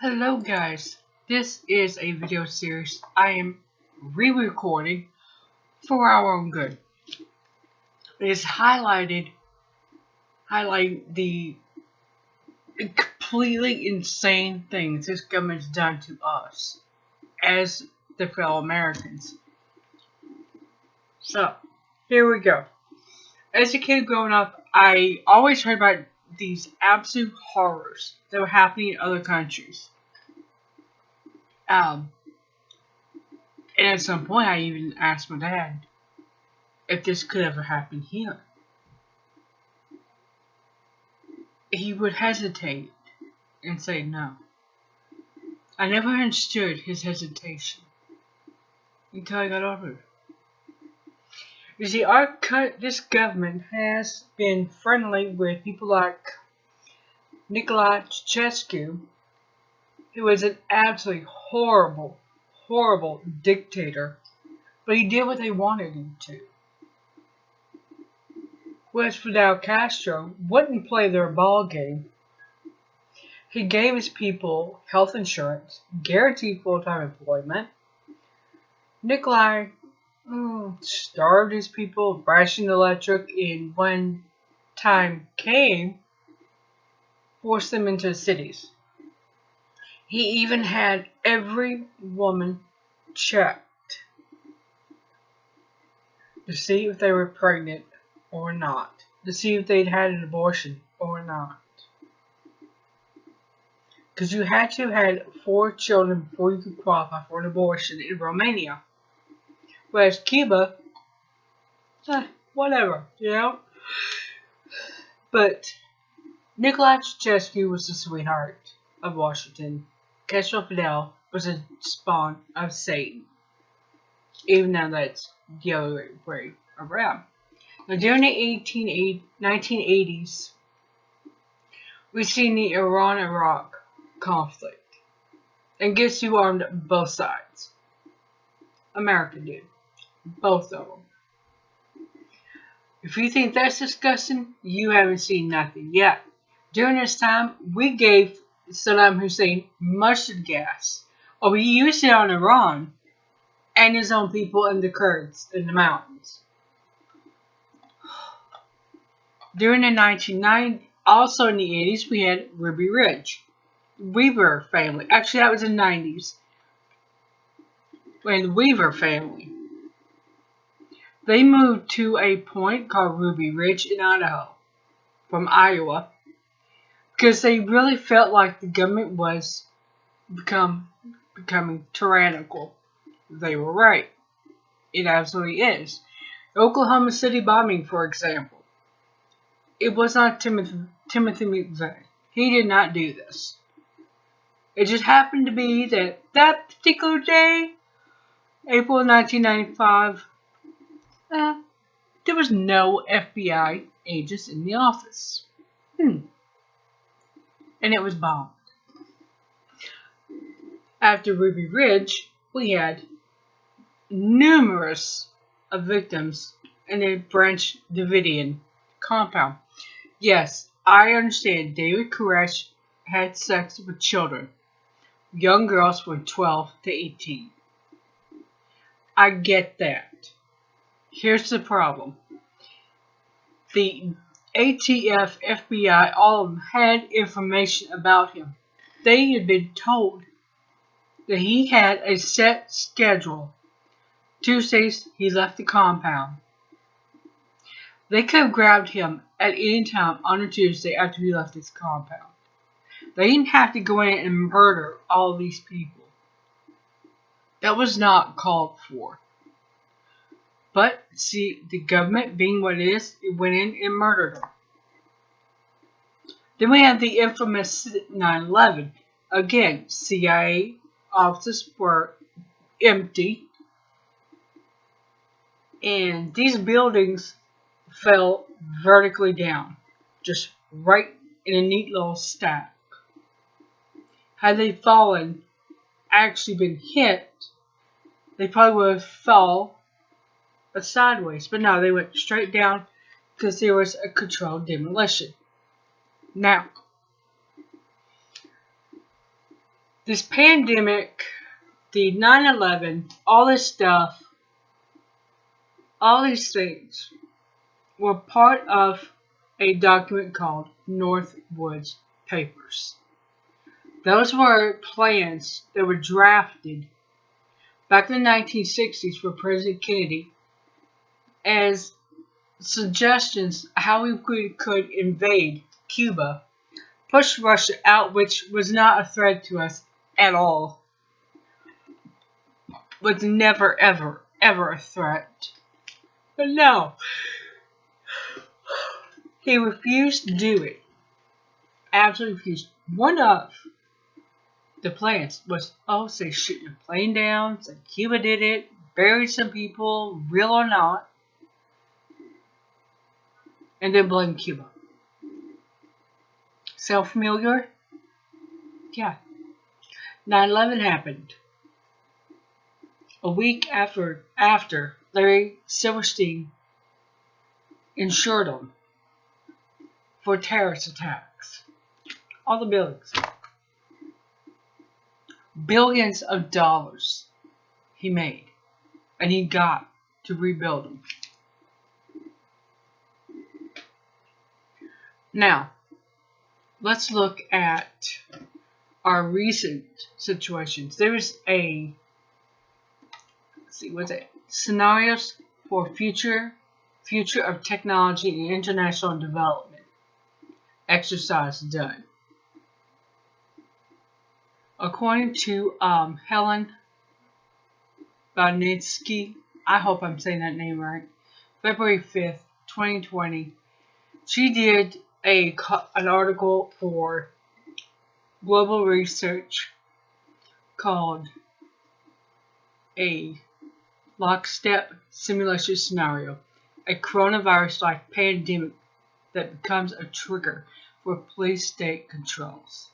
Hello guys, this is a video series I am re-recording for our own good. It is highlighting the completely insane things this government's done to us as the fellow Americans. So, here we go. As a kid growing up, I always heard about these absolute horrors that were happening in other countries. Um, and at some point I even asked my dad if this could ever happen here. He would hesitate and say no. I never understood his hesitation until I got older. You see, this government has been friendly with people like Nikolai Ceausescu, who was an absolutely horrible dictator, but he did what they wanted him to. Whereas Fidel Castro wouldn't play their ball game. He gave his people health insurance, guaranteed full-time employment. Nikolai starved his people, rationed electric, and when time came, forced them into cities. He even had every woman checked to see if they were pregnant or not, to see if they'd had an abortion or not. Because you had to have had 4 children before you could qualify for an abortion in Romania. Whereas Cuba, whatever, you know? But Nikolai Ceausescu was the sweetheart of Washington. Castro Fidel was a spawn of Satan. Even though that's the other way around. Now, during the 1980s, we've seen the Iran-Iraq conflict. And guess who armed both sides? America did. Both of them. If you think that's disgusting, you haven't seen nothing yet. During this time, we gave Saddam Hussein mustard gas. Or we used it on Iran and his own people in the Kurds in the mountains. During the 1990s, also in the 80s, we had Ruby Ridge. Weaver family. Actually, that was in the 90s. We had the Weaver family. They moved to a point called Ruby Ridge in Idaho from Iowa because they really felt like the government was becoming tyrannical. They were right. It absolutely is. The Oklahoma City bombing, for example. It was not Timothy McVeigh. He did not do this. It just happened to be that particular day, April 1995, there was no FBI agents in the office. And it was bombed. After Ruby Ridge, we had numerous victims in the Branch Davidian compound. Yes, I understand David Koresh had sex with children. Young girls from 12 to 18. I get that. Here's the problem. The ATF, FBI, all of them had information about him. They had been told that he had a set schedule. Tuesdays, he left the compound. They could have grabbed him at any time on a Tuesday after he left his compound. They didn't have to go in and murder all of these people. That was not called for. But, see, the government being what it is, it went in and murdered them. Then we have the infamous 9/11. Again, CIA offices were empty. And these buildings fell vertically down. Just right in a neat little stack. Had they actually been hit, they probably would have fell sideways. But no, they went straight down because there was a controlled demolition. Now, This pandemic, the 9/11, all this stuff, all these things were part of a document called Northwoods Papers. Those were plans that were drafted back in the 1960s for President Kennedy as suggestions how we could invade Cuba, push Russia out, which was not a threat to us at all, was never, ever, ever a threat. But no, he refused to do it. Absolutely refused. One of the plans was, say shoot a plane down, say Cuba did it, buried some people, real or not, and then blame Cuba. Sound familiar? Yeah. 9/11 happened. A week after Larry Silverstein insured them for terrorist attacks. All the buildings. Billions of dollars he made. And he got to rebuild them. Now, let's look at our recent situations. There's a, scenarios for future of technology and international development exercise done. According to Helen Badnitsky, I hope I'm saying that name right, February 5th, 2020, she did an article for Global Research called A Lockstep Simulation Scenario, a coronavirus-like pandemic that becomes a trigger for police state controls.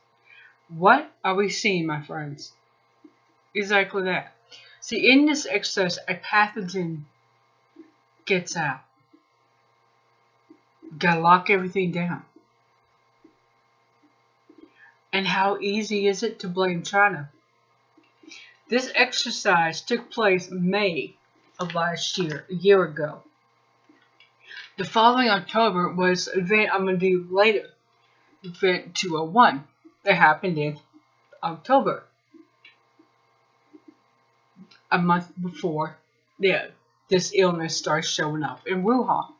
What are we seeing, my friends? Exactly that. See, in this exercise, a pathogen gets out. Gotta lock everything down. And how easy is it to blame China? This exercise took place May of last year, a year ago. The following October was an event I'm going to do later, Event 201, that happened in October, a month before this illness starts showing up in Wuhan.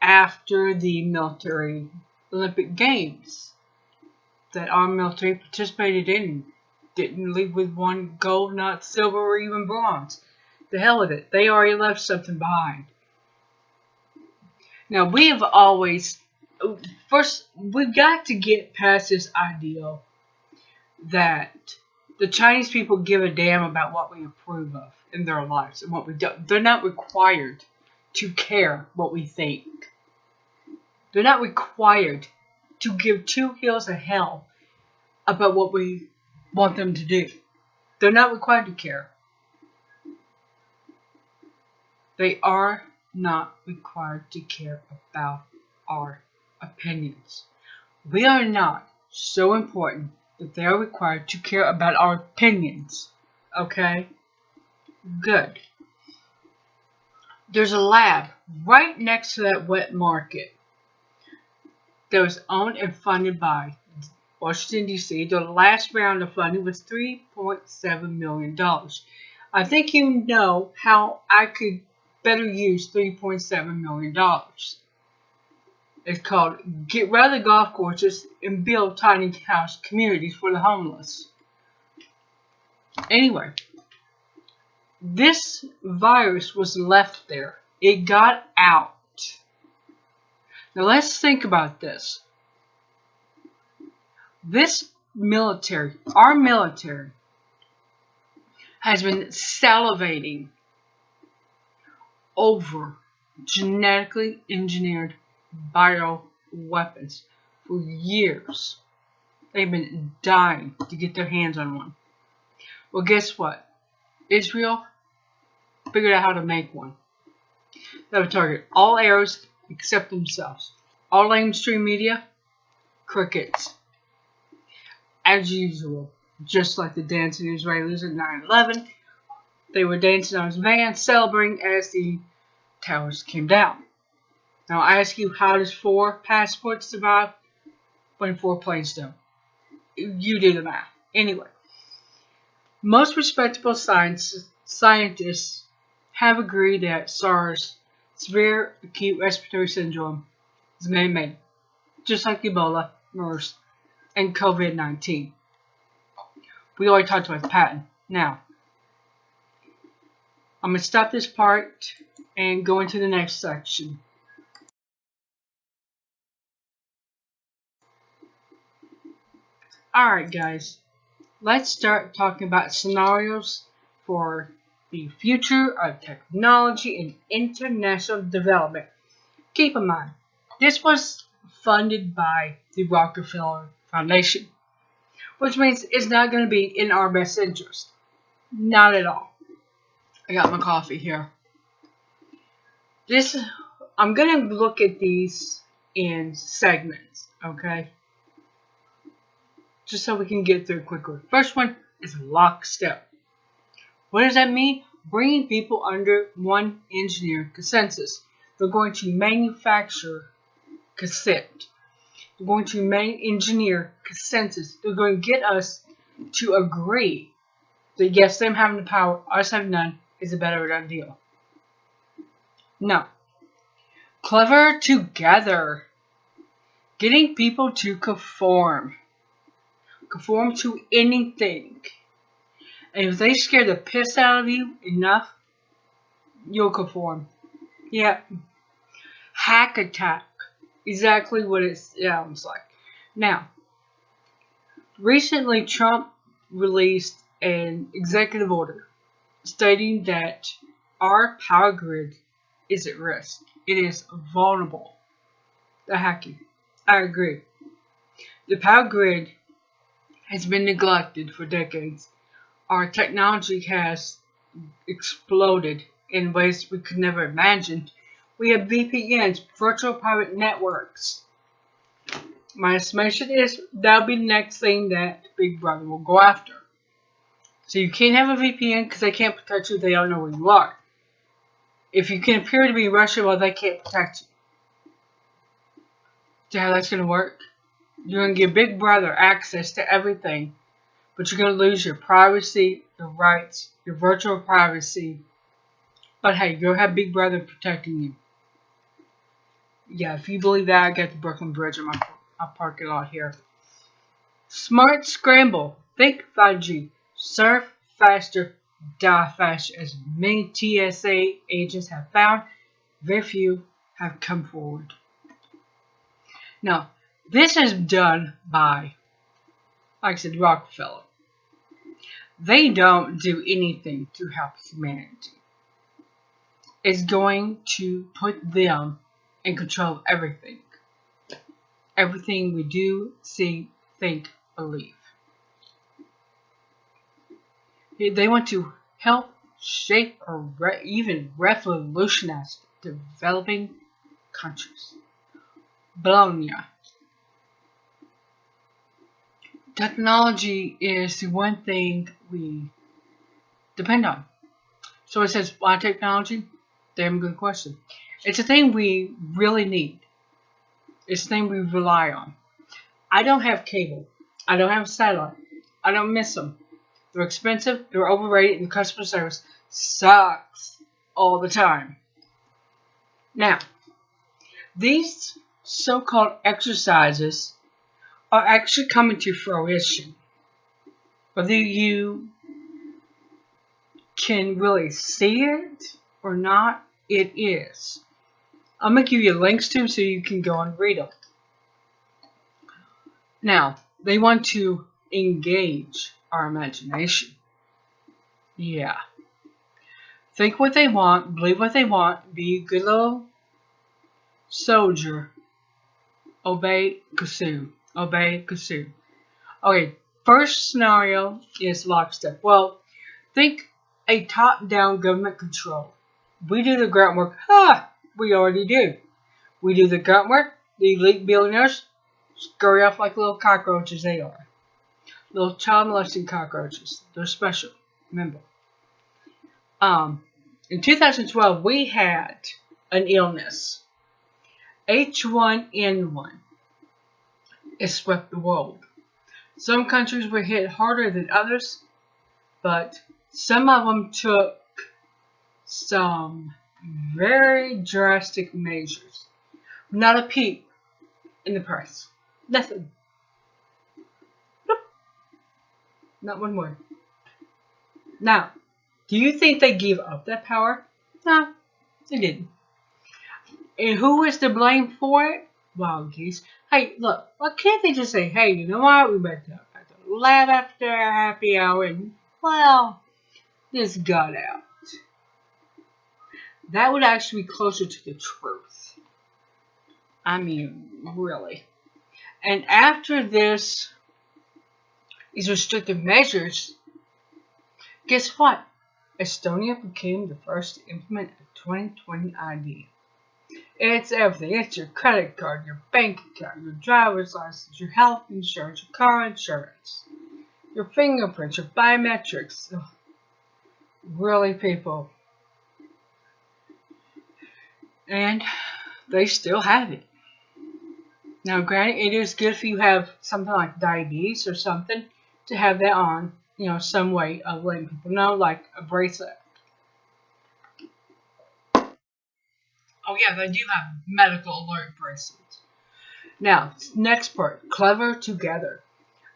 After the military Olympic Games that our military participated in, didn't leave with one gold, not silver, or even bronze. The hell with it. They already left something behind. Now, we have always, first, we've got to get past this ideal that the Chinese people give a damn about what we approve of in their lives and what we don't. They're not required to care what we think. They're not required to give two hills of hell about what we want them to do. They're not required to care. They are not required to care about our opinions. We are not so important that they are required to care about our opinions. Okay? Good. There's a lab right next to that wet market that was owned and funded by Washington, D.C. The last round of funding was $3.7 million. I think you know how I could better use $3.7 million. It's called Get Rid of the Golf Courses and Build Tiny House Communities for the Homeless. Anyway, this virus was left there. It got out. Now let's think about this. This military, our military, has been salivating over genetically engineered bioweapons for years. They've been dying to get their hands on one. Well, guess what? Israel figured out how to make one that would target all areas except themselves. All mainstream media, crickets. as usual. Just like the dancing Israelis at 9/11, they were dancing on his van, celebrating as the towers came down. Now I ask you, how does 4 passports survive when 4 planes don't? You do the math. Anyway, most respectable scientists have agreed that SARS, severe acute respiratory syndrome, is man-made, just like Ebola, MERS, and COVID-19. We already talked about the patent. Now, I'm going to stop this part and go into the next section. Alright guys, let's start talking about scenarios for the future of technology and international development. Keep in mind, this was funded by the Rockefeller Foundation, which means it's not going to be in our best interest. Not at all. I got my coffee here. I'm going to look at these in segments, okay? Just so we can get through quicker. First one is lockstep. What does that mean? Bringing people under one engineer consensus. They're going to manufacture consent. They're going to engineer consensus. They're going to get us to agree that yes, them having the power, us having none, is a better done deal. No. Clever together. Getting people to conform. Conform to anything. And if they scare the piss out of you enough, you'll conform. Yeah. Hack attack. Exactly what it sounds like. Now, recently Trump released an executive order stating that our power grid is at risk. It is vulnerable to hacking. I agree. The power grid has been neglected for decades. Our technology has exploded in ways we could never imagine. We have VPNs, virtual private networks. My estimation is that'll be the next thing that Big Brother will go after. So you can't have a VPN because they can't protect you. They don't know where you are. If you can appear to be Russia, well, they can't protect you. See how that's going to work? You're going to give Big Brother access to everything, but you're going to lose your privacy, your rights, your virtual privacy. But hey, you'll have Big Brother protecting you. Yeah, if you believe that, I got the Brooklyn Bridge in my parking lot here. Smart scramble. Think 5G. Surf faster, die faster. As many TSA agents have found, very few have come forward. Now, this is done by, like I said, Rockefeller. They don't do anything to help humanity. It's going to put them in control of everything. Everything we do, see, think, believe. They want to help shape or even revolutionize developing countries. Bologna. Technology is the one thing we depend on. So it says, why technology? Damn good question. It's a thing we really need. It's a thing we rely on. I don't have cable. I don't have satellite. I don't miss them. They're expensive, they're overrated, and the customer service sucks all the time. Now, these so-called exercises are actually coming to fruition. Whether you can really see it or not, it is. I'm going to give you links to them so you can go and read them. Now, they want to engage our imagination. Yeah. Think what they want, believe what they want, be a good little soldier. Obey Kasu. Obey Kasu. Okay, first scenario is lockstep. Well, think a top-down government control. We do the grunt work. We already do. We do the grunt work. The elite billionaires scurry off like little cockroaches they are. Little child molesting cockroaches. They're special. Remember. In 2012, we had an illness. H1N1. It swept the world. Some countries were hit harder than others, but some of them took some very drastic measures. Not a peep in the press. Nothing. Nope. Not one word. Now, do you think they gave up that power? No, they didn't. And who was to blame for it? Wild geese. Hey, look, why can't they just say, hey, you know what? We went to the lab after our happy hour and, well, this got out. That would actually be closer to the truth. I mean, really. And after these restrictive measures, guess what? Estonia became the first to implement a 2020 ID. It's everything. It's your credit card, your bank account, your driver's license, your health insurance, your car insurance, your fingerprints, your biometrics. Ugh. Really, people. And they still have it. Now, granted, it is good if you have something like diabetes or something to have that on, some way of letting people know, like a bracelet. Oh yeah, they do have medical alert bracelets. Now, next part, clever together.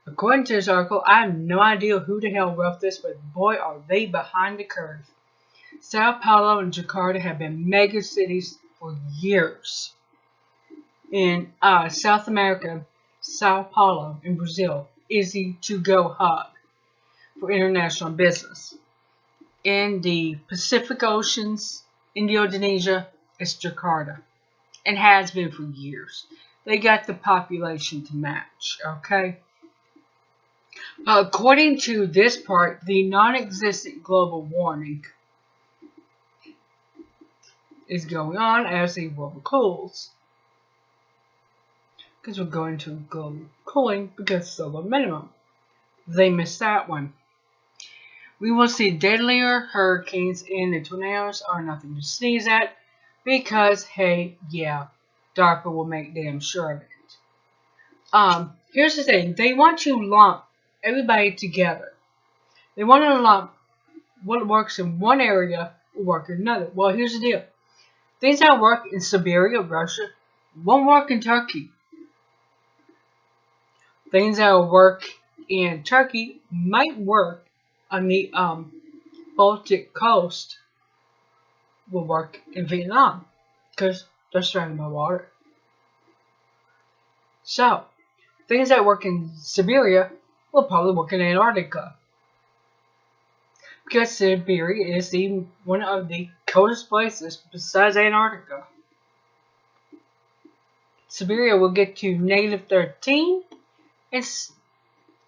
According to this article, I have no idea who the hell wrote this, but boy are they behind the curve. Sao Paulo and Jakarta have been mega cities for years. In South America, Sao Paulo in Brazil is the to-go hub for international business. In the Pacific Oceans, Indonesia, it's Jakarta, and has been for years. They got the population to match, okay? According to this part, the non-existent global warming is going on as the world cools. Because we're going to global cooling because of the minimum. They missed that one. We will see deadlier hurricanes and the tornadoes are nothing to sneeze at because, hey, yeah, DARPA will make damn sure of it. Here's the thing. They want to lump everybody together. They want to lump what works in one area will work in another. Well, here's the deal. Things that work in Siberia, Russia, won't work in Turkey. Things that will work in Turkey might work on the Baltic coast will work in Vietnam because they're surrounded by water. So, things that work in Siberia will probably work in Antarctica because Siberia is one of the coldest places besides Antarctica. Siberia will get to -13 and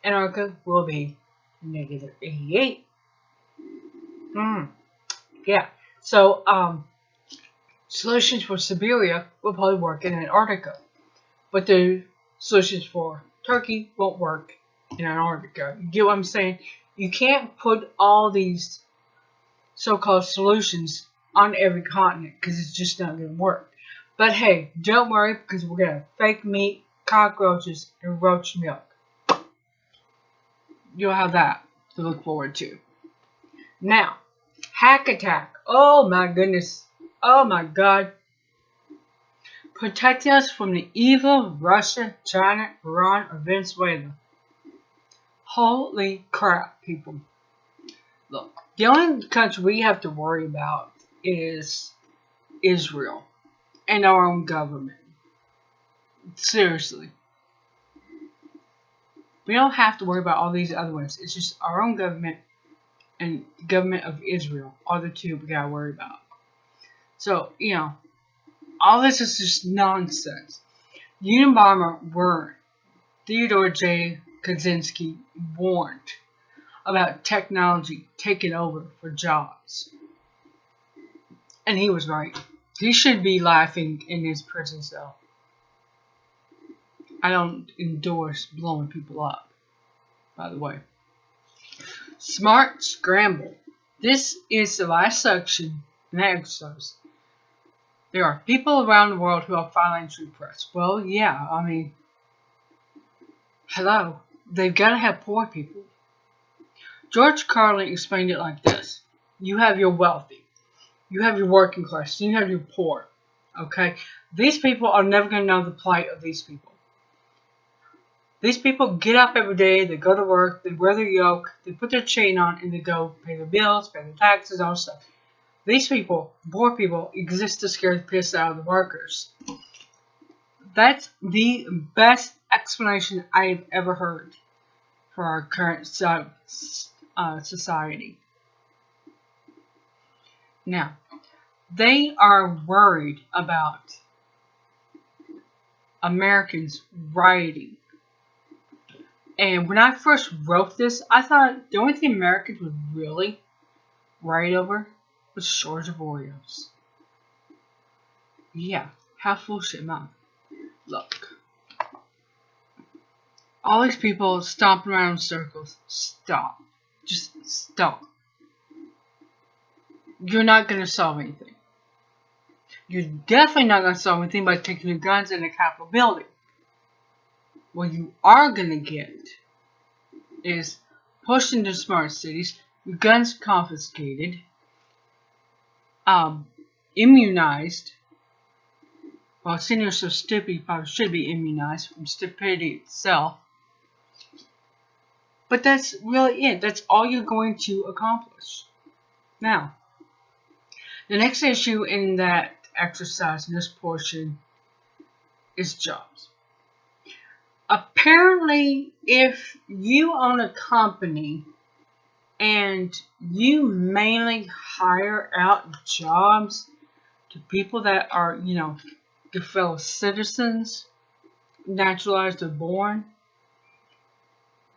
Antarctica will be -88. Yeah. So, solutions for Siberia will probably work in Antarctica. But the solutions for Turkey won't work in Antarctica. You get what I'm saying? You can't put all these so-called solutions on every continent because it's just not going to work. But hey, don't worry because we're going to have fake meat, cockroaches, and roach milk. You'll have that to look forward to. Now, hack attack. Oh my goodness. Oh my God. Protecting us from the evil Russia, China, Iran, or Venezuela. Holy crap, people. Look, the only country we have to worry about is Israel and our own government. Seriously. We don't have to worry about all these other ones. It's just our own government and the government of Israel are the two we gotta worry about. So, all this is just nonsense. Unabomber warned. Theodore J. Kaczynski warned about technology taking over for jobs. And he was right. He should be laughing in his prison cell. I don't endorse blowing people up. by the way. Smart Scramble. This is the last section in the exercise. There are people around the world who are financially oppressed. Well, yeah, I mean, hello. They've got to have poor people. George Carlin explained it like this. You have your wealthy. You have your working class. You have your poor. Okay? These people are never going to know the plight of these people. These people get up every day, they go to work, they wear their yoke, they put their chain on, and they go pay their bills, pay their taxes, all that stuff. These people, poor people, exist to scare the piss out of the workers. That's the best explanation I've ever heard for our current society. Now, they are worried about Americans rioting. And when I first wrote this, I thought the only thing Americans would really riot over was shortage of Oreos. Yeah, how foolish am I? Look. All these people stomping around in circles. Stop. Just stop. You're not going to solve anything. You're definitely not going to solve anything by taking your guns in a Capitol building. What you are going to get is pushed into smart cities, your guns confiscated, immunized. Well, since you're so stupid, you probably should be immunized from stupidity itself. But that's really it. That's all you're going to accomplish. Now, the next issue in that exercise, in this portion, is jobs. Apparently, if you own a company and you mainly hire out jobs to people that are, your fellow citizens, naturalized or born,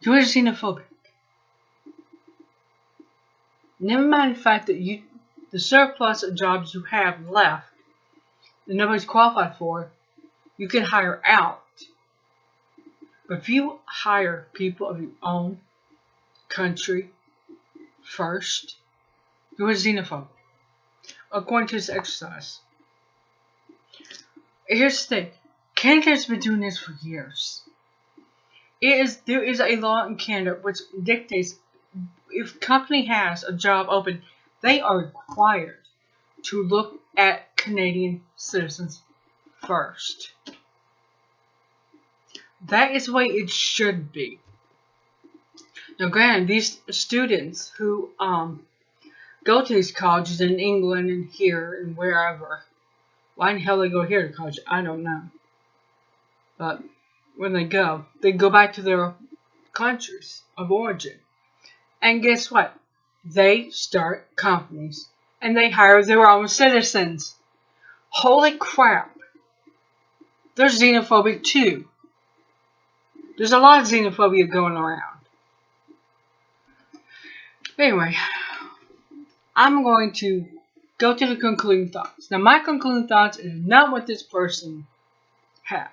you're xenophobic. Never mind the fact that the surplus of jobs you have left that nobody's qualified for, you can hire out. But if you hire people of your own country first, you're a xenophobe. According to this exercise. Here's the thing. Canada's been doing this for years. There is a law in Canada which dictates if a company has a job open, they are required to look at Canadian citizens first. That is the way it should be. Now, granted, these students who go to these colleges in England and here and wherever, why in the hell they go here to college, I don't know. But when they go back to their countries of origin. And guess what? They start companies and they hire their own citizens. Holy crap. They're xenophobic too. There's a lot of xenophobia going around. Anyway, I'm going to go to the concluding thoughts. Now, my concluding thoughts is not what this person had.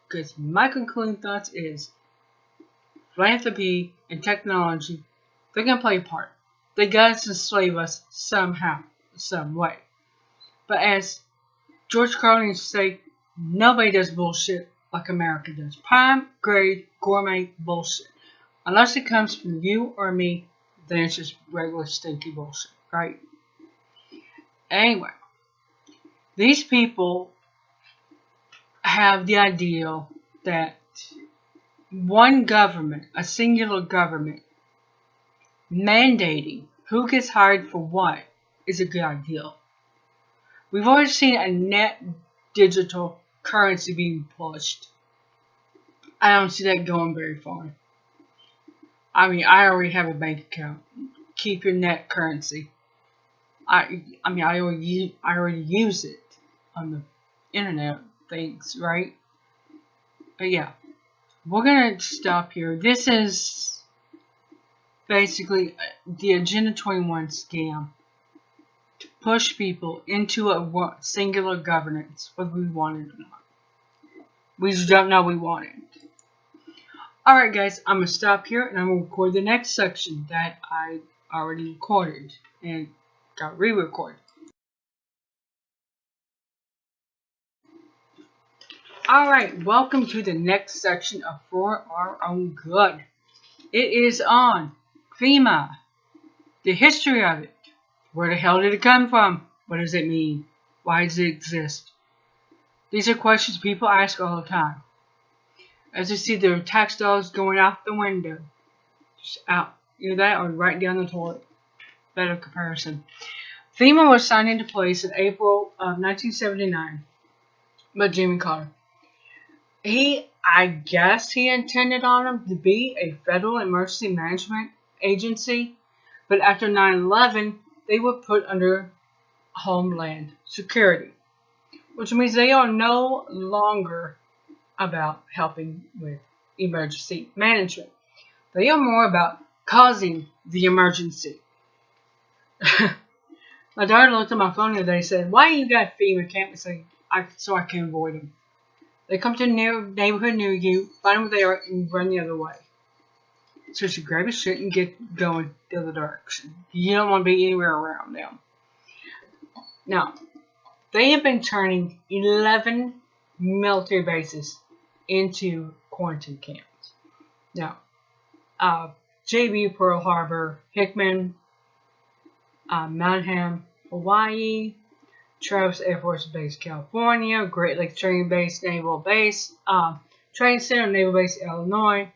Because my concluding thoughts is philanthropy and technology, they're going to play a part. They got to enslave us somehow, some way. But as George Carlin used to say, nobody does bullshit like America does. Prime grade gourmet bullshit. Unless it comes from you or me, then it's just regular stinky bullshit, right? Anyway, these people have the ideal that one government, a singular government, mandating who gets hired for what is a good ideal. We've already seen a net digital currency being pushed. I don't see that going very far. I mean, I already have a bank account. Keep your net currency. I already use it on the internet things, right? But yeah, we're gonna stop here. This is basically the Agenda 21 scam to push people into a singular governance, whether we want it or not. We just don't know we want it. Alright guys, I'm going to stop here and I'm going to record the next section that I already recorded and got re-recorded. Alright, welcome to the next section of For Our Own Good. It is on FEMA, the history of it. Where the hell did it come from? What does it mean? Why does it exist? These are questions people ask all the time. As you see, there are tax dollars going out the window. Just out. Either that or right down the toilet. Better comparison. FEMA was signed into place in April of 1979 by Jimmy Carter. I guess he intended on them to be a federal emergency management agency, but after 9/11, they were put under Homeland Security, which means they are no longer about helping with emergency management. They are more about causing the emergency. My daughter looked at my phone the other day and said, "Why you got FEMA cameras?" So I can avoid them. They come to a neighborhood near you, find them where they are, and run the other way. So you should grab your shit and get going the other direction. You don't want to be anywhere around them. Now, they have been turning 11 military bases into quarantine camps. Now, JB, Pearl Harbor, Hickman, Manhattan, Hawaii, Travis Air Force Base, California, Great Lakes Training Base, Naval Base, Training Center, Naval Base, Illinois,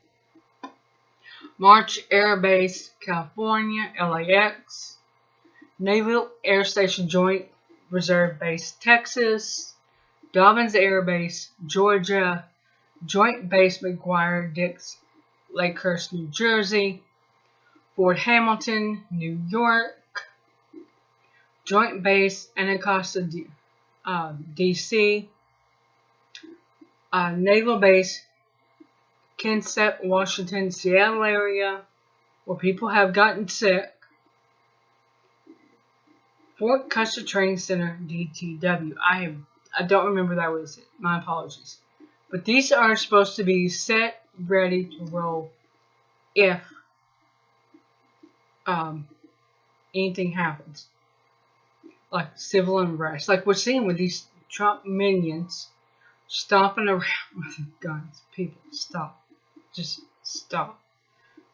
March Air Base, California, LAX, Naval Air Station Joint Reserve Base, Texas, Dobbins Air Base, Georgia, Joint Base McGuire-Dix, Lakehurst, New Jersey, Fort Hamilton, New York, Joint Base Anacostia, D.C., Naval Base Kensett, Washington, Seattle area, where people have gotten sick, Fort Custer Training Center, DTW. I don't remember that was it. My apologies. But these are supposed to be set, ready to roll if anything happens. Like civil unrest. Like we're seeing with these Trump minions stomping around with guns. People, stop. Just stop.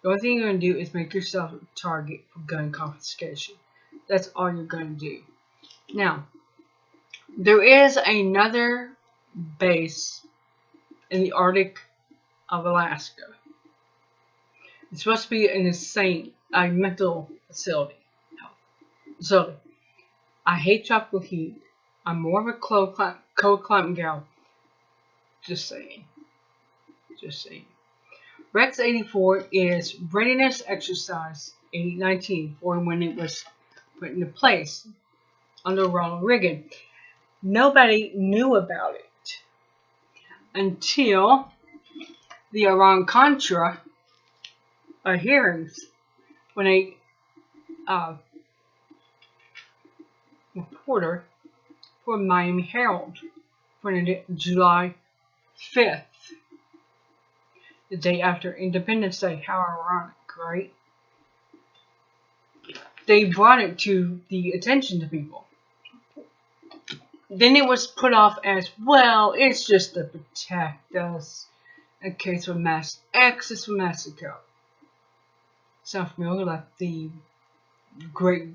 The only thing you're going to do is make yourself a target for gun confiscation. That's all you're going to do. Now, there is another base in the Arctic of Alaska. It's supposed to be a mental facility. I hate tropical heat. I'm more of a cold climate gal. Just saying. Rex 84 is readiness exercise 819 for when it was put into place under Ronald Reagan. Nobody knew about it until the Iran-Contra hearings, when a reporter for Miami Herald printed July 5th, the day after Independence Day. How ironic, right? They brought it to the attention to people. Then it was put off as, well, it's just to protect us in case of mass exodus from Mexico. Sound familiar? Like the Great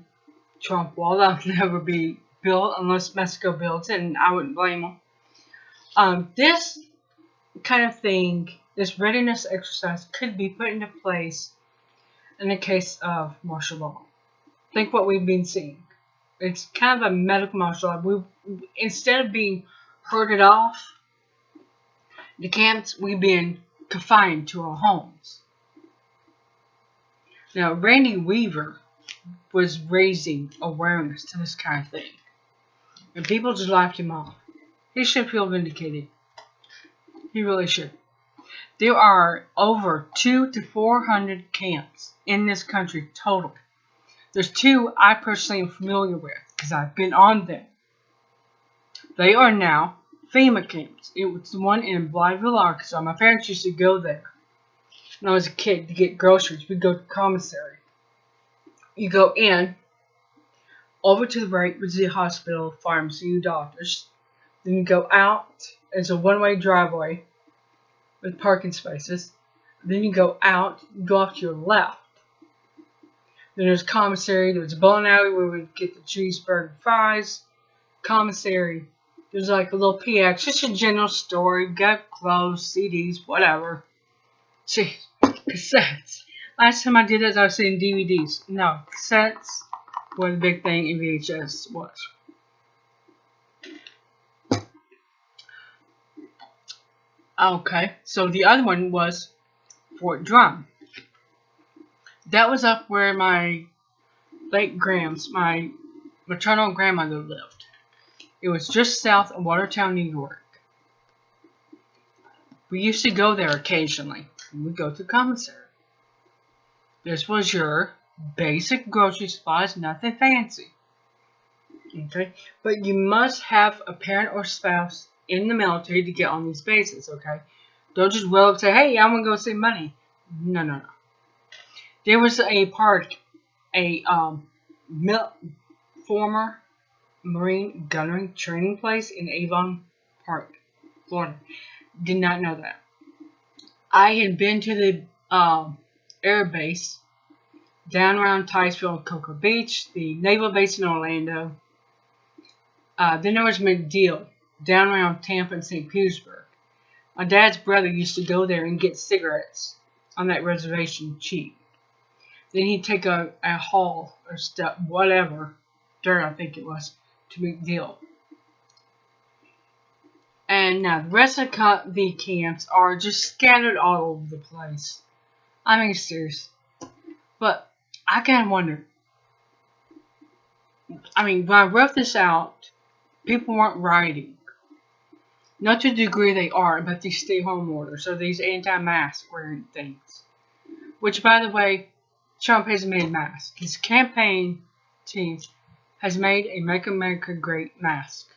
Trump Wall that'll never be built unless Mexico builds it, and I wouldn't blame them. This kind of thing, this readiness exercise, could be put into place in the case of martial law. Think what we've been seeing. It's kind of a medical martial law. Instead of being herded off the camps, we've been confined to our homes. Now, Randy Weaver was raising awareness to this kind of thing, and people just laughed him off. He should feel vindicated. He really should. There are over 200 to 400 camps in this country total. There's two I personally am familiar with because I've been on them. They are now FEMA camps. It was the one in Blytheville, Arkansas. My parents used to go there. when I was a kid to get groceries. We'd go to commissary. You go in, over to the right was the hospital, pharmacy, doctors. Then you go out. It's a one-way driveway with parking spaces. Then you go out, you go off to your left. Then there's commissary. There's a bowling alley where we get the cheeseburger fries. Commissary. There's like a little PX, just a general store. You got clothes, CDs, whatever. See, cassettes. Last time I did this, I was saying DVDs. No, cassettes were the big thing, and VHS was. Okay, so the other one was Fort Drum. That was up where my late Grams, my maternal grandmother, lived. It was just south of Watertown, New York. We used to go there occasionally. We'd go to commissary. This was your basic grocery supplies, nothing fancy. Okay? But you must have a parent or spouse in the military to get on these bases, okay? Don't just roll up and say, hey, I'm going to go save money. No. There was a park, a former Marine gunnery training place in Avon Park, Florida. Did not know that. I had been to the air base down around Ticeville and Cocoa Beach, the naval base in Orlando. Then there was MacDill, down around Tampa and St. Petersburg. My dad's brother used to go there and get cigarettes on that reservation cheap. Then he'd take a haul or stuff, whatever, dirt I think it was, to MacDill. And now the rest of the camps are just scattered all over the place. I mean, serious. But I kind of wonder. I mean, when I wrote this out, people weren't rioting. Not to the degree they are, but these stay-home orders, or these anti-mask wearing things. Which, by the way, Trump has made masks. His campaign team has made a Make America Great mask.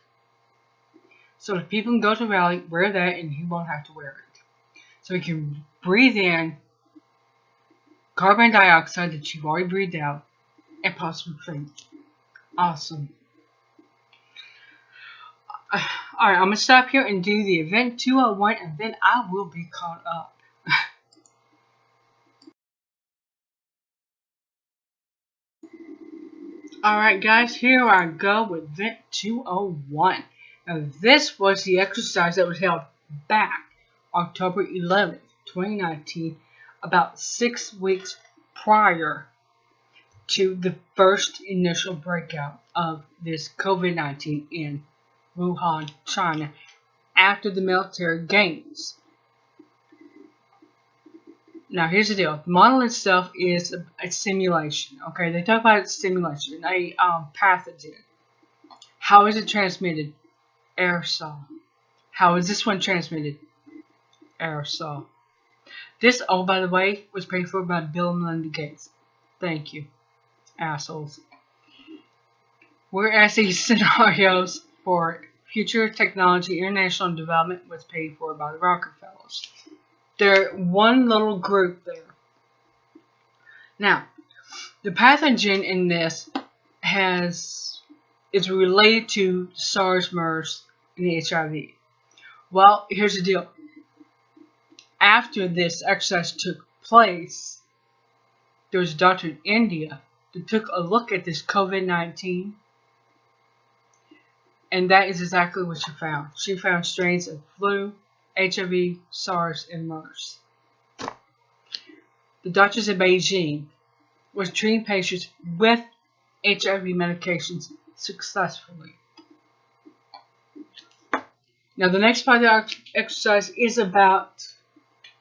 So if people can go to rally, wear that, and he won't have to wear it. So he can breathe in carbon dioxide that you've already breathed out, and possibly faint. Awesome. Alright, I'm going to stop here and do the event 201, and then I will be caught up. Alright guys, here I go with event 201. Now this was the exercise that was held back October 11th, 2019, about 6 weeks prior to the first initial breakout of this COVID-19 in Wuhan, China, after the military gains. Now here's the deal. The model itself is a simulation. Okay, they talk about simulation, a pathogen. How is it transmitted? Aerosol. How is this one transmitted? Aerosol. This, oh by the way, was paid for by Bill and Melinda Gates. Thank you, assholes. Whereas these scenarios for future technology international development was paid for by the Rockefellers. They're one little group there. Now, the pathogen in this is related to SARS, MERS, and the HIV. Well, here's the deal. After this exercise took place, there was a doctor in India that took a look at this COVID-19, and that is exactly what she found. She found strains of flu, HIV, SARS, and MERS. The doctors in Beijing was treating patients with HIV medications successfully. Now, the next part of the exercise is about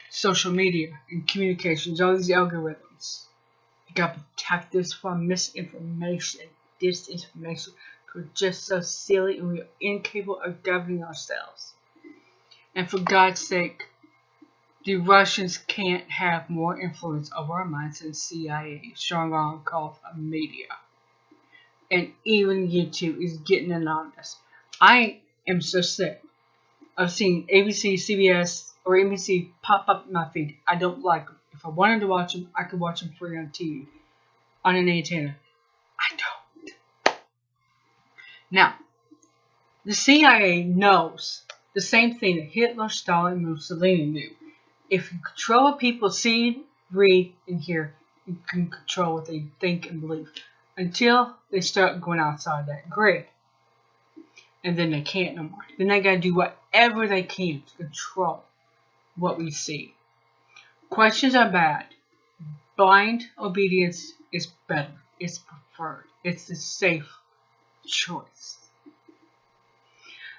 social media and communications, all these algorithms. You got to protect us from misinformation, disinformation. We're just so silly and we're incapable of governing ourselves. And for God's sake, the Russians can't have more influence over our minds than CIA, strong arm called media. And even YouTube is getting in on this. I am so sick of seeing ABC, CBS, or NBC pop up in my feed. I don't like them. If If I wanted to watch them, I could watch them free on TV, on an antenna. I don't. Now, the CIA knows the same thing that Hitler, Stalin, and Mussolini knew. If you control what people see, read, and hear, you can control what they think and believe. Until they start going outside that grid. And then they can't no more. Then they gotta do whatever they can to control what we see. Questions are bad. Blind obedience is better. It's preferred. It's the safe choice.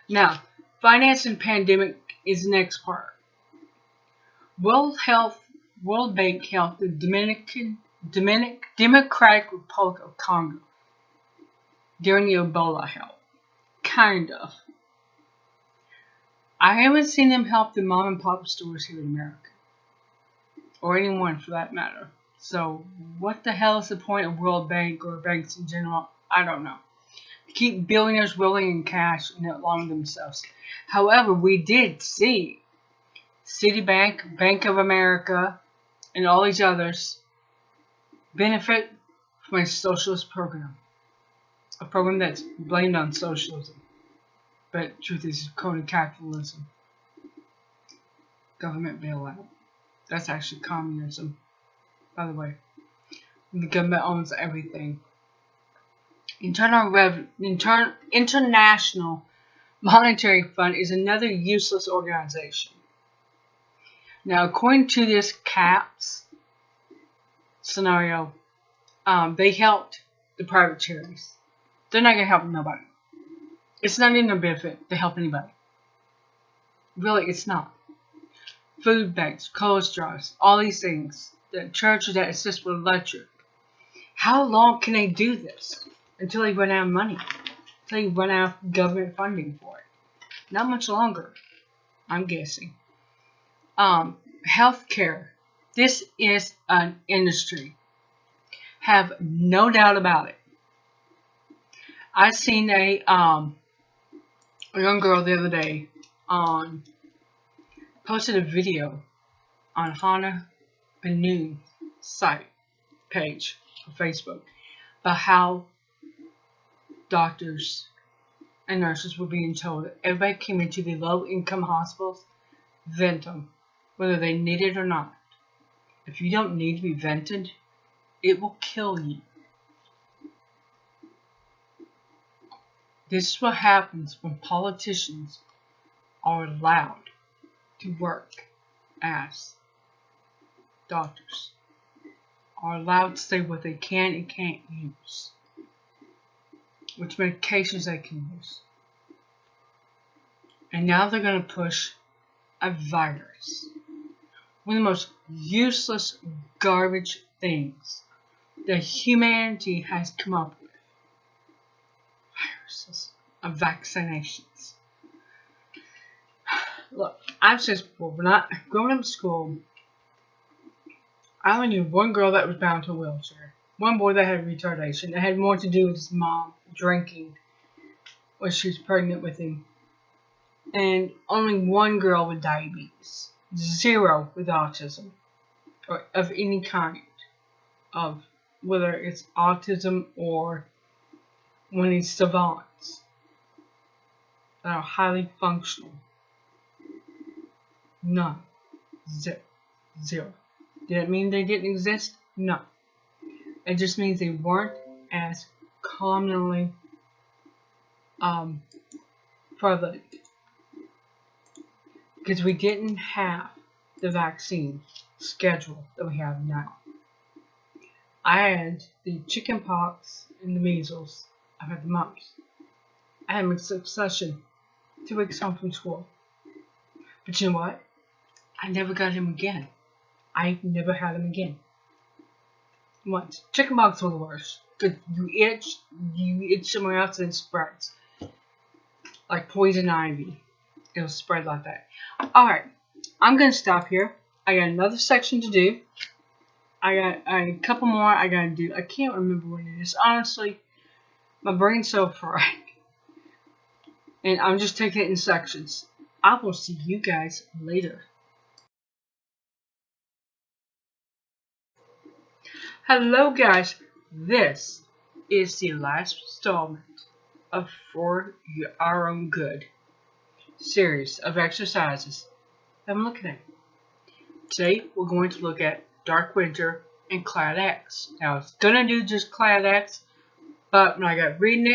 Now, finance and pandemic is the next part. World Bank Health, the Democratic Republic of Congo during the Ebola help. Kind of. I haven't seen them help the mom and pop stores here in America. Or anyone for that matter. So, what the hell is the point of World Bank or banks in general? I don't know. Keep billionaires rolling in cash and outlining themselves. However, we did see Citibank, Bank of America, and all these others benefit from a socialist program. A program that's blamed on socialism. But truth is crony capitalism. Government bailout. That's actually communism, by the way. The government owns everything. International Monetary Fund is another useless organization. Now, according to this CAPS scenario, they helped the private charities. They're not going to help nobody. It's not in their benefit to help anybody. Really, it's not. Food banks, college drives, all these things. The churches that assist with electric. How long can they do this? Until they run out of money. Until they run out of government funding for it. Not much longer, I'm guessing. Healthcare. This is an industry. Have no doubt about it. I seen a young girl the other day posted a video on Hannah Benoon's site page for Facebook about how doctors and nurses were being told that everybody came into the low-income hospitals, vent them, whether they need it or not. If you don't need to be vented, it will kill you. This is what happens when politicians are allowed to work as doctors, are allowed to say what they can and can't use, which medications they can use. And now they're going to push a virus. One of the most useless garbage things that humanity has come up with. Viruses of vaccinations. Look, I've said before, when I growing up in school, I only knew one girl that was bound to a wheelchair. One boy that had retardation. That had more to do with his mom drinking when she was pregnant with him. And only one girl with diabetes. 0 with autism. Or of any kind. Of whether it's autism or one of these savants that are highly functional. None. 0. Did it mean they didn't exist? No. It just means they weren't as commonly prevalent. Because we didn't have the vaccine schedule that we have now. I had the chicken pox and the measles. I've had the mumps. I had them in succession 2 weeks home from school. But you know what? I never got him again. I never had him again. Once. Chicken pox were the worst. Because you itch somewhere else and it spreads. Like poison ivy. It'll spread like that. Alright. I'm going to stop here. I got another section to do. I got a couple more I got to do. I can't remember what it is. Honestly, my brain's so fried. And I'm just taking it in sections. I will see you guys later. Hello guys, this is the last installment of For Our Own Good series of exercises I'm looking at. Today we're going to look at Dark Winter and Cloud X. Now I was gonna do just Cloud X, but when I got reading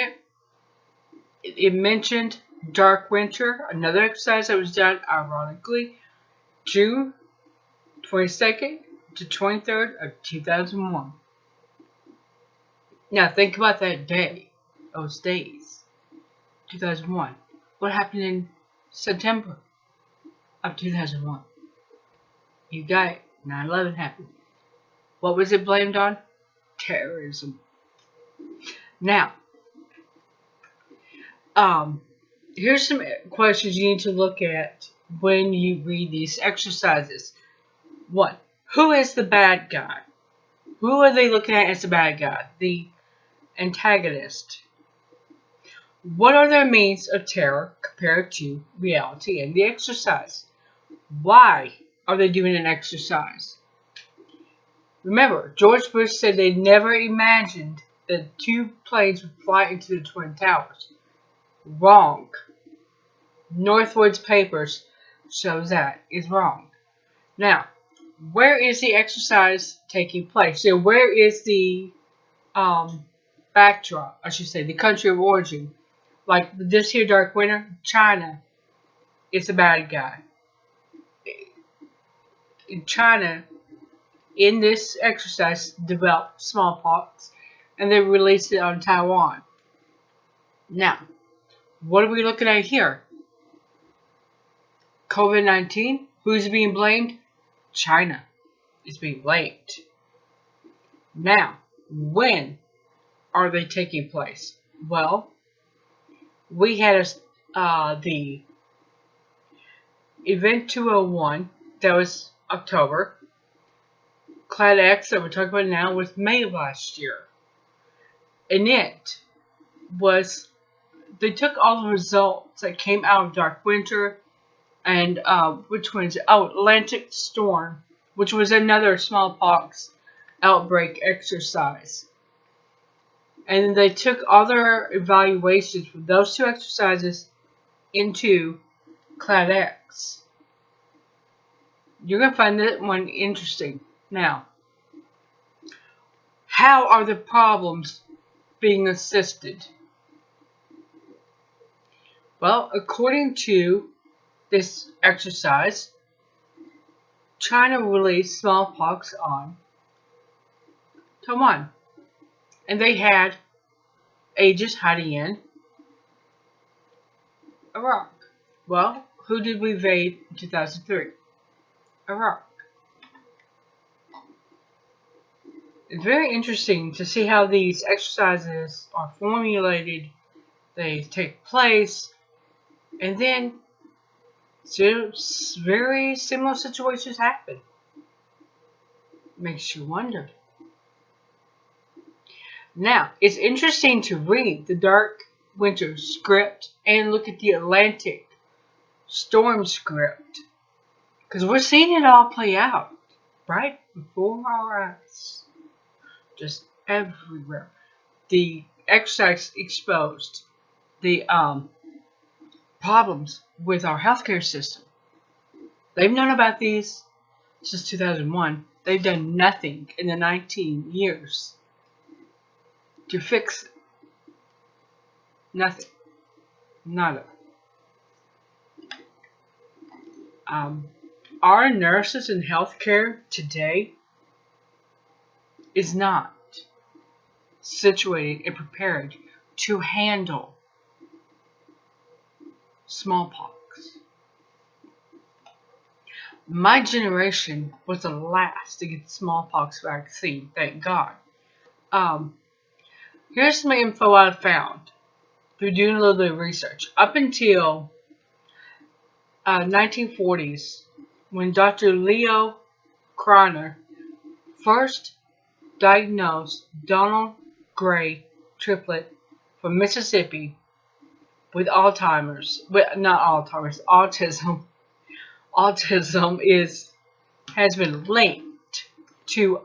it mentioned Dark Winter, another exercise that was done ironically June 22nd to 23rd of 2001. Now think about that day, those days, 2001. What happened in September of 2001? You got it, 9/11 happened. What was it blamed on? Terrorism. Now, here's some questions you need to look at when you read these exercises. 1. Who is the bad guy? Who are they looking at as the bad guy? The antagonist. What are their means of terror compared to reality in the exercise? Why are they doing an exercise? Remember, George Bush said they never imagined that 2 planes would fly into the Twin Towers. Wrong. Northwood's papers shows that is wrong. Now, where is the exercise taking place? So where is the backdrop, I should say, the country of origin? Like this here Dark Winter, China is a bad guy. In China, in this exercise, developed smallpox, and they released it on Taiwan. Now, what are we looking at here? COVID-19, who's being blamed? China is being blamed. Now, when are they taking place? Well, we had the Event 201, that was October. Cloud X that we're talking about now was May of last year. And it was, they took all the results that came out of Dark Winter and which one's, Atlantic Storm, which was another smallpox outbreak exercise. And they took all their evaluations from those 2 exercises into Cloud X. You're going to find that one interesting. Now, how are the problems being assisted? Well, according to this exercise, China released smallpox on Taiwan. And they had agents hiding in Iraq. Well, who did we invade in 2003? Iraq. It's very interesting to see how these exercises are formulated, they take place, and then very similar situations happen. Makes you wonder. Now, it's interesting to read the Dark Winter script and look at the Atlantic Storm script, because we're seeing it all play out right before our eyes. Just everywhere. The exercise exposed the problems with our healthcare system. They've known about these since 2001. They've done nothing in the 19 years to fix it. Nothing. Nada. Our nurses in healthcare today is not situated and prepared to handle smallpox. My generation was the last to get the smallpox vaccine, thank God. Here's some info I found through doing a little bit of research. Up until 1940s, when Dr. Leo Kroner first diagnosed Donald Gray triplet from Mississippi with Alzheimer's, not Alzheimer's, autism. Autism has been linked to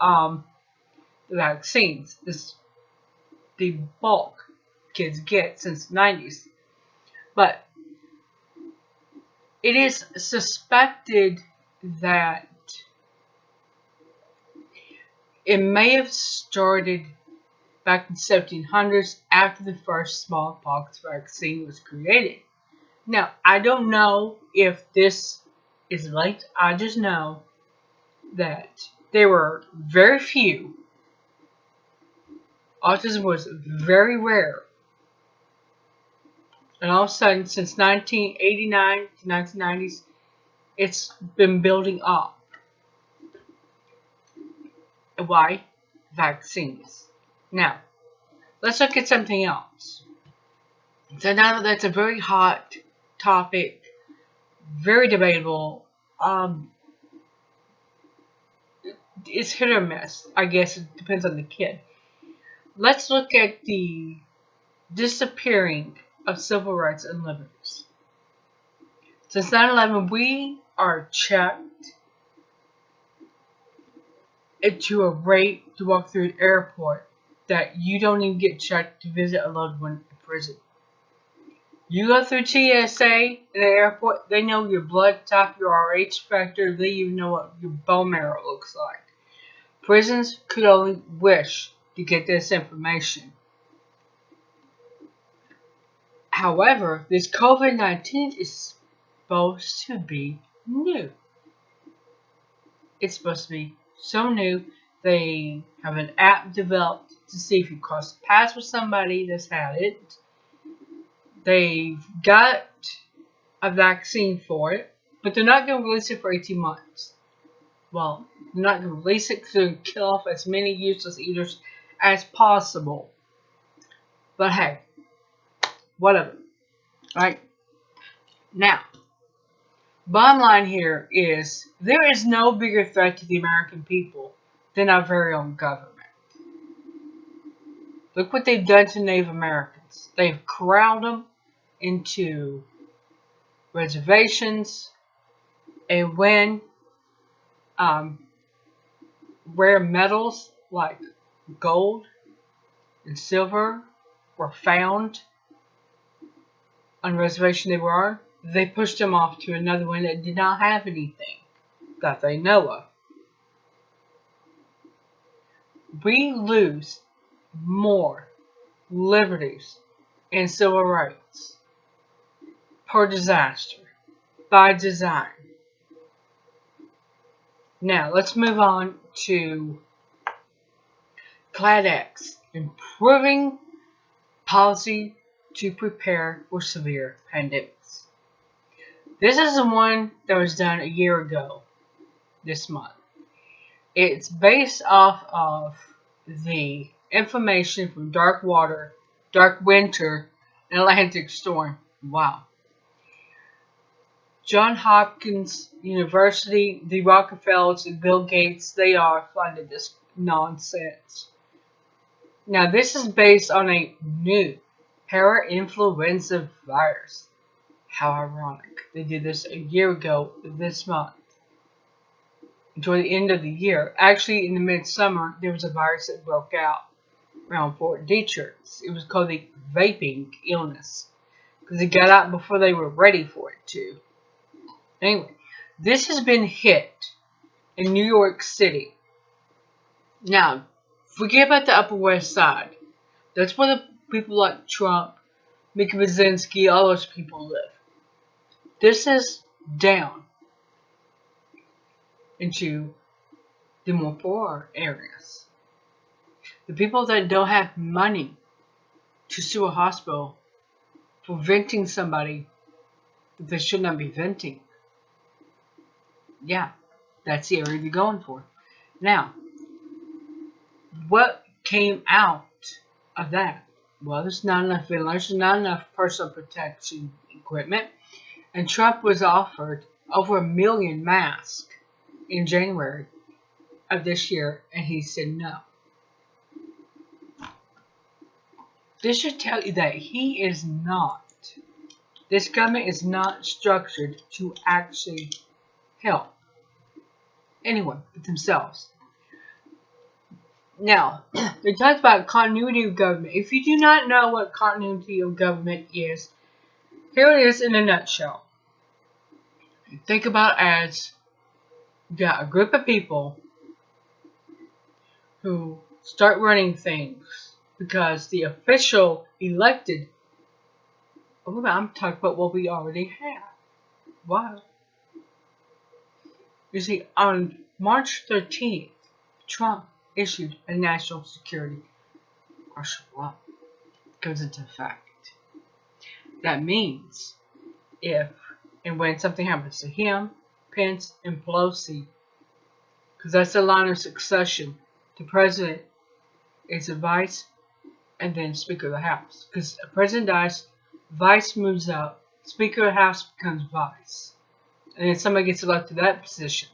vaccines. This is the bulk kids get since the 90s. But it is suspected that it may have started back in the 1700s after the first smallpox vaccine was created. Now, I don't know if this is linked. I just know that there were very few. Autism was very rare. And all of a sudden, since 1989 to 1990s, it's been building up. Why? Vaccines. Now, let's look at something else. So now that's a very hot topic, very debatable. It's hit or miss. I guess it depends on the kid. Let's look at the disappearing of civil rights and liberties. Since 9/11, we are checked into a rate to walk through an airport that you don't even get checked to visit a loved one in prison. You go through TSA in the airport, they know your blood type, your RH factor, they even know what your bone marrow looks like. Prisons could only wish to get this information. However, this COVID-19 is supposed to be new. It's supposed to be so new. They have an app developed to see if you cross paths with somebody that's had it. They've got a vaccine for it, but they're not going to release it for 18 months. Well, they're not going to release it because they're going to kill off as many useless eaters as possible. But hey, whatever. Right? Now, bottom line here is there is no bigger threat to the American people than our very own government. Look what they've done to Native Americans. They've corralled them into reservations, and when rare metals like gold and silver were found on the reservation they were on, they pushed them off to another one that did not have anything that they know of. We lose more liberties and civil rights per disaster by design. Now, let's move on to CLADX, improving policy to prepare for severe pandemics. This is the one that was done a year ago this month. It's based off of the information from Dark Winter, and Atlantic Storm. Wow. Johns Hopkins University, the Rockefellers, and Bill Gates, they are funded this nonsense. Now, this is based on a new parainfluenza virus. How ironic. They did this a year ago this month. Toward the end of the year. Actually, in the midsummer, there was a virus that broke out around Fort Detrick. It was called the vaping illness. Because it got out before they were ready for it to. Anyway, this has been hit in New York City. Now, forget about the Upper West Side. That's where the people like Trump, Mickey Brzezinski, all those people live. This is down into the more poor areas. The people that don't have money to sue a hospital for venting somebody that they should not be venting. Yeah, that's the area they're going for. Now, what came out of that? Well, there's not enough ventilation, not enough personal protection equipment, and Trump was offered over 1 million masks in January of this year, and he said no. This should tell you that this government is not structured to actually help anyone but themselves. Now, they talked about continuity of government. If you do not know what continuity of government is, here it is in a nutshell. Think about it as you got a group of people who start running things because the official elected. Oh, I'm talking about what we already have. Wow. You see, on March 13th, Trump issued a national security martial law. Goes into effect. That means if and when something happens to him, Pence, and Pelosi, because that's the line of succession, the president is a vice and then Speaker of the House. Because the president dies, vice moves up, Speaker of the House becomes vice. And then somebody gets elected to that position.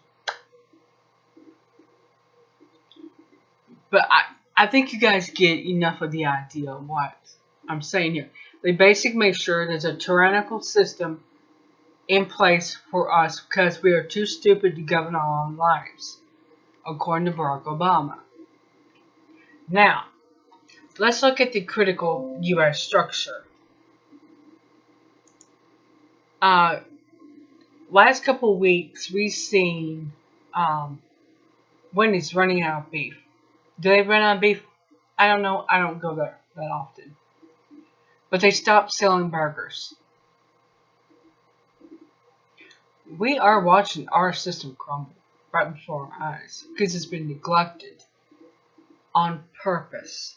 But I think you guys get enough of the idea of what I'm saying here. They basically make sure there's a tyrannical system in place for us because we are too stupid to govern our own lives, according to Barack Obama. Now, let's look at the critical U.S. structure. Last couple of weeks, we've seen Wendy's running out of beef. Do they run out of beef? I don't know. I don't go there that often. But they stopped selling burgers. We are watching our system crumble right before our eyes because it's been neglected on purpose.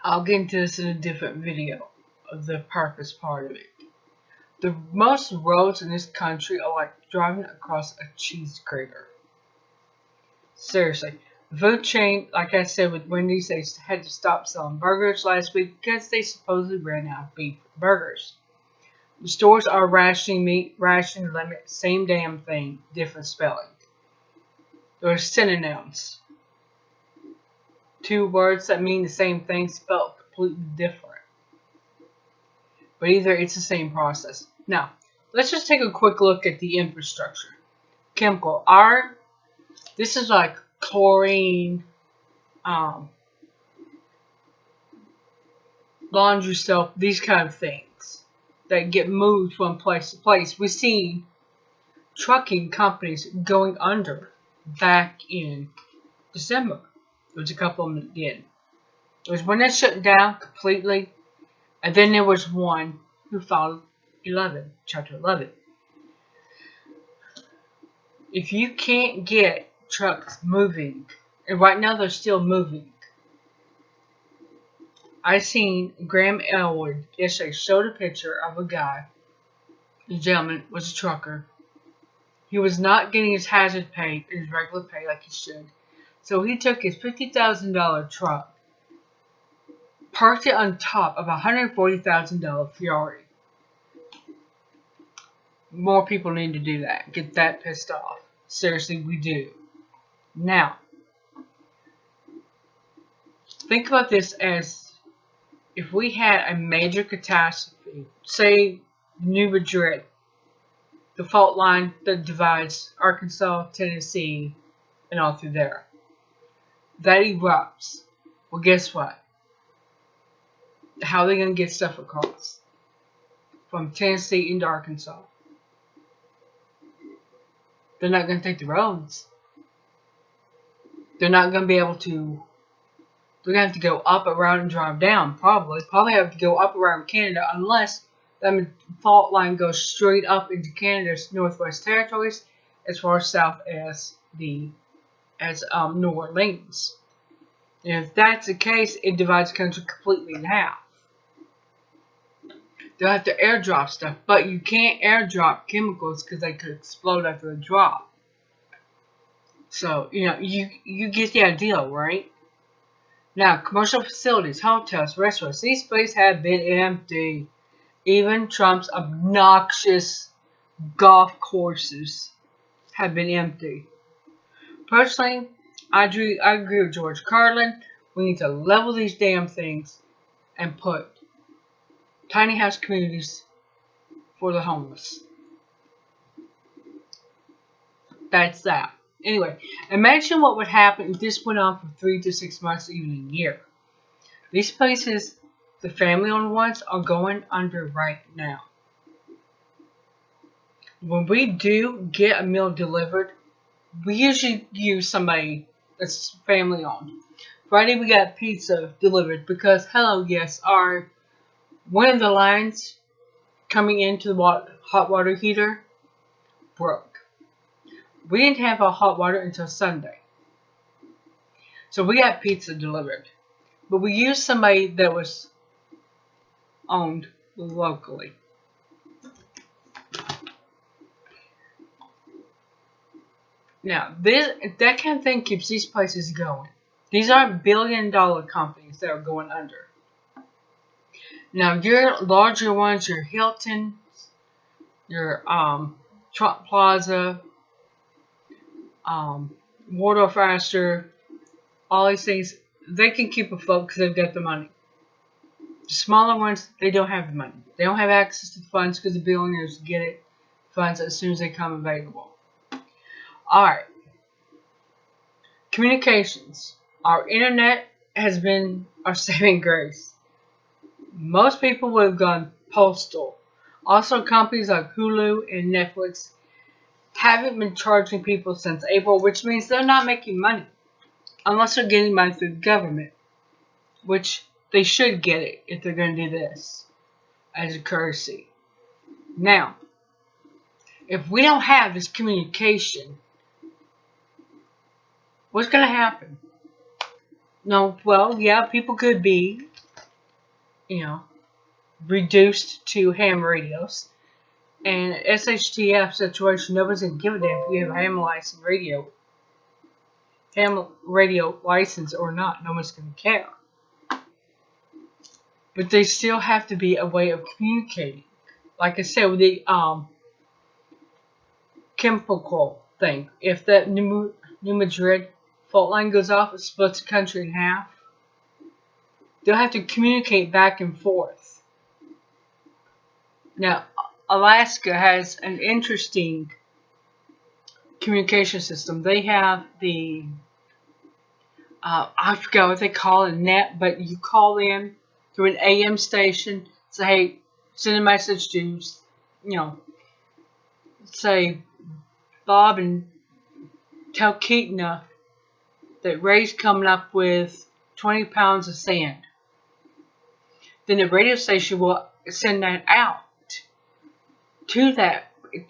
I'll get into this in a different video of the purpose part of it. The most roads in this country are like driving across a cheese grater. Seriously. The food chain, like I said with Wendy's, they had to stop selling burgers last week because they supposedly ran out of beef burgers. The stores are rationing meat, rationing limit, same damn thing, different spelling. They're synonyms. Two words that mean the same thing spelled completely different. But either it's the same process. Now, let's just take a quick look at the infrastructure. Chemical. This is like chlorine, laundry soap, these kind of things that get moved from place to place. We've seen trucking companies going under back in December. There was a couple of them that did. There was one that shut down completely, and then there was one who followed Chapter 11. If you can't get trucks moving, and right now they're still moving. I seen Graham Elwood yesterday showed a picture of a guy. The gentleman was a trucker. He was not getting his hazard pay, his regular pay like he should. So he took his $50,000 truck, parked it on top of a $140,000 Ferrari. More people need to do that. Get that pissed off. Seriously, we do. Now, think about this as if we had a major catastrophe, say New Madrid, the fault line that divides Arkansas, Tennessee, and all through there. That erupts. Well, guess what? How are they going to get stuff across? From Tennessee into Arkansas. They're not going to take the roads. They're not going to be able to. They're going to have to go up, around, and drive down, probably. Probably have to go up around Canada, unless that fault line goes straight up into Canada's Northwest Territories, as far south as New Orleans. And if that's the case, it divides the country completely in half. They'll have to airdrop stuff, but you can't airdrop chemicals because they could explode after a drop. So, you get the idea, right? Now, commercial facilities, hotels, restaurants, these places have been empty. Even Trump's obnoxious golf courses have been empty. Personally, I agree with George Carlin. We need to level these damn things and put tiny house communities for the homeless. That's that. Anyway, imagine what would happen if this went on for 3 to 6 months, even a year. These places, the family-owned ones, are going under right now. When we do get a meal delivered, we usually use somebody that's family-owned. Friday we got pizza delivered because, hello, yes, one of the lines coming into the hot water heater broke. We didn't have our hot water until Sunday. So we got pizza delivered. But we used somebody that was owned locally. Now, that kind of thing keeps these places going. These aren't billion-dollar companies that are going under. Now, your larger ones, your Hilton, your Trump Plaza, Waldorf Astor, all these things, they can keep afloat because they've got the money. The smaller ones, they don't have the money. They don't have access to the funds because the billionaires get funds as soon as they come available. Alright. Communications. Our internet has been our saving grace. Most people would have gone postal. Also, companies like Hulu and Netflix haven't been charging people since April, which means they're not making money. Unless they're getting money through the government. Which they should get it if they're going to do this as a courtesy. Now, if we don't have this communication, what's going to happen? No, well, yeah, people could be, reduced to ham radios. And SHTF situation, nobody's going to give a damn if you have a ham radio license or not. No one's going to care. But there still have to be a way of communicating. Like I said, with the chemical thing. If that New Madrid fault line goes off, it splits the country in half. They'll have to communicate back and forth. Now, Alaska has an interesting communication system. They have the, I forgot what they call it, net, but you call in through an AM station, say, hey, send a message to, say, Bob and Talkeetna that Ray's coming up with 20 pounds of sand. Then the radio station will send that out to that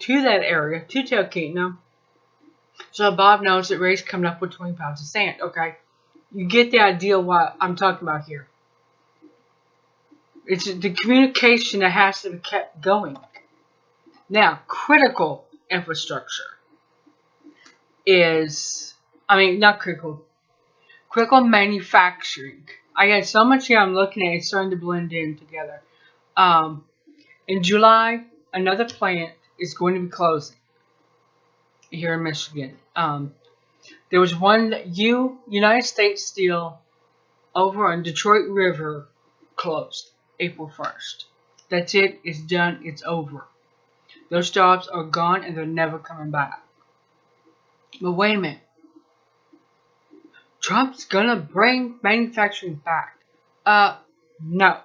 area, to Talkeetna, so Bob knows that Ray's coming up with 20 pounds of sand. Okay, you get the idea of what I'm talking about here. It's the communication that has to be kept going. Now, critical infrastructure is, not critical manufacturing. I got so much here I'm looking at, it's starting to blend in together. In July, another plant is going to be closing here in Michigan. There was one that United States Steel over on Detroit River closed April 1st. That's it. It's done. It's over. Those jobs are gone and they're never coming back. But wait a minute. Trump's gonna bring manufacturing back. No.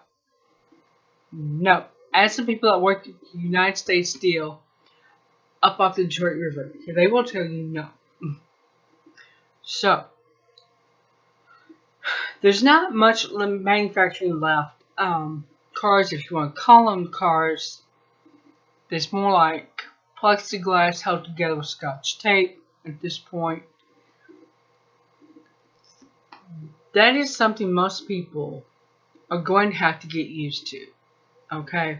No. Ask some people that work at United States Steel up off the Detroit River. They will tell you no. So, there's not much manufacturing left. Cars, if you want to call them cars, there's more like plexiglass held together with Scotch tape at this point. That is something most people are going to have to get used to. Okay?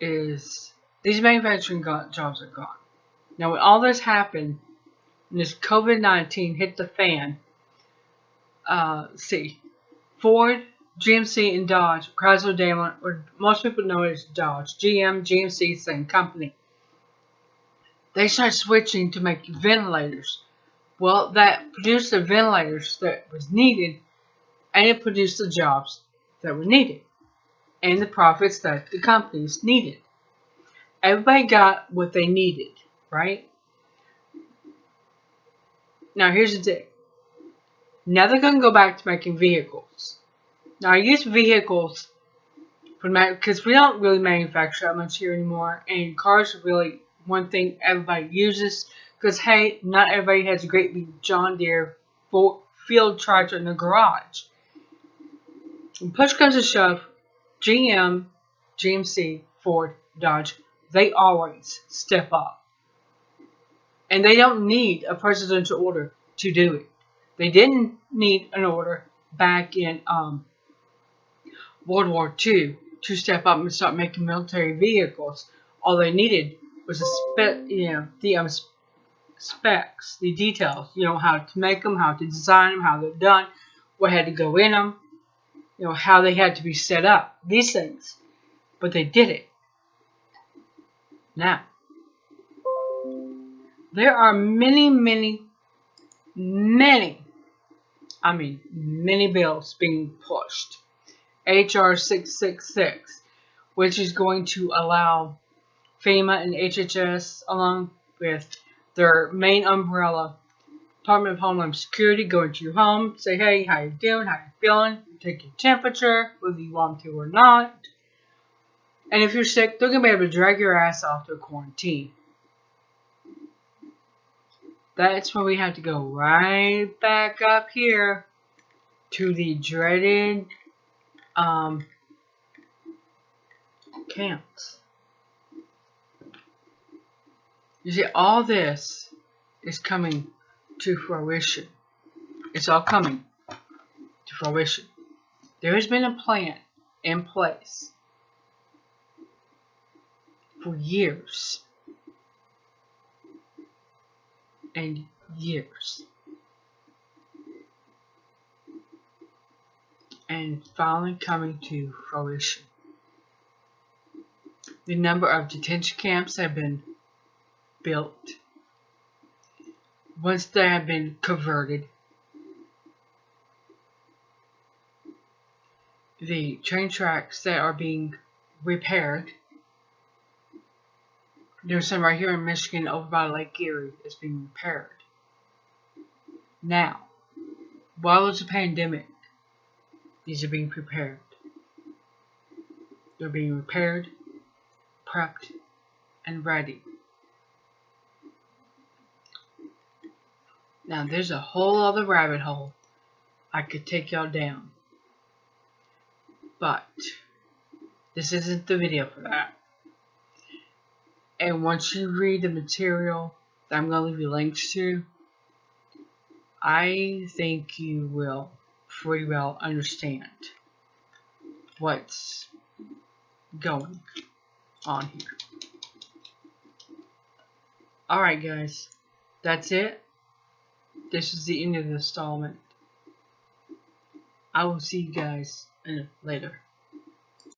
These manufacturing jobs are gone. Now, when all this happened, and this COVID-19 hit the fan, Ford, GMC, and Dodge, Chrysler, Daimler, or most people know it as Dodge, GM, GMC, same company. They started switching to make ventilators. Well, that produced the ventilators that was needed, and it produced the jobs that were needed, and the profits that the companies needed. Everybody got what they needed, right? Now here's the thing. Now they're going to go back to making vehicles. Now I use vehicles because we don't really manufacture that much here anymore, and cars are really one thing everybody uses. Because hey, not everybody has a great big John Deere field tractor in the garage. When push comes to shove, GM, GMC, Ford, Dodge, they always step up. And they don't need a presidential order to do it. They didn't need an order back in World War II to step up and start making military vehicles. All they needed was the specs, the details. How to make them, how to design them, how they're done, what had to go in them. How they had to be set up. These things, but they did it. Now, there are many bills being pushed. HR 666, which is going to allow FEMA and HHS, along with their main umbrella, Department of Homeland Security, go into your home, say, hey, how you doing, how you feeling, take your temperature, whether you want to or not. And if you're sick, they're going to be able to drag your ass off to a quarantine. That's where we have to go right back up here to the dreaded camps. You see, all this is coming to fruition. It's all coming to fruition. There has been a plan in place for years and years. And finally coming to fruition. The number of detention camps have been built. Once they have been converted, the train tracks that are being repaired, there's some right here in Michigan over by Lake Erie that's being repaired. Now, while there's a pandemic, these are being prepared. They're being repaired, prepped, and ready. Now, there's a whole other rabbit hole I could take y'all down. But this isn't the video for that. And once you read the material that I'm going to leave you links to, I think you will pretty well understand what's going on here. Alright guys, that's it. This is the end of the installment. I will see you guys later.